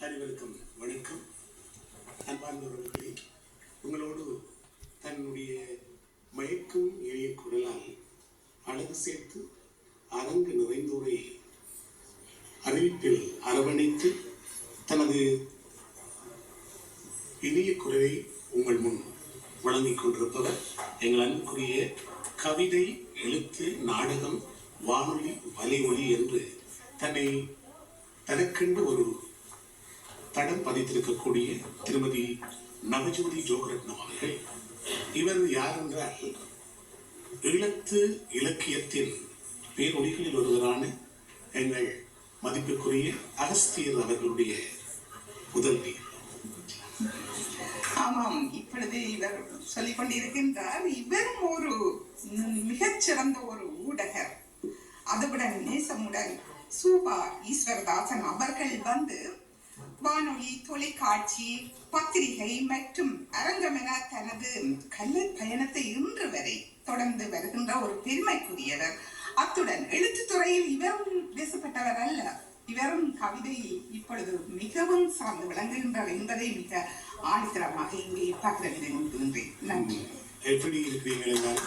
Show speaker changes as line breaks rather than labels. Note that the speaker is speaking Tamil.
அனைவருக்கும் வணக்கம். அன்பார்ந்தவர்களே, உங்களோடு தன்னுடைய மயக்கும் இணைய குரலால் அழகு சேர்த்து அரங்கு நிறைந்தோரை அறிவிப்பில் அரவணைத்து தனது இணைய குரலை உங்கள் முன் வழங்கிக் கொண்டிருப்பவர் எங்கள் அன்புக்குரிய கவிதை, எழுத்து, நாடகம், வானொலி, வலையொலி என்று தனக்கென்று ஒரு தடம் பதித்திருக்கக்கூடிய திருமதி நவஜோதி ஜோகரத்னம் அவர்கள். இவர் யார் என்றால், ஈழத்து இலக்கியத்தின் பேரொழிகளில் ஒருவரான எங்கள் மதிப்புக்குரிய அகஸ்தியர் அவர்களுடைய புதல்வி.
ஆமாம், இப்பொழுது இவர் சொல்லிக் கொண்டிருக்கின்றார். இவரும் ஒரு மிகச்சிறந்த ஒரு ஊடகர். அதுவுடன் நேசமுடன் சூபா ஈஸ்வரதாசன் அவர்கள் வானொலி, தொலைக்காட்சி, பத்திரிகை மற்றும் அரங்கம் என தனது கல்வி பயணத்தை இன்று வரை தொடர்ந்து வருகின்ற ஒரு பெருமைக்குரியவர். அத்துடன் எழுத்துத்துறையில் இவரும் பேசப்பட்டவர் அல்ல, இவரும் கவிதையில் இப்பொழுது மிகவும் சார்ந்து விளங்குகின்றார் என்பதை மிக ஆணித்தரமாக இங்கே பார்க்க விரும்புகின்றேன். நன்றி.
எப்படி இருக்கிறீர்கள்?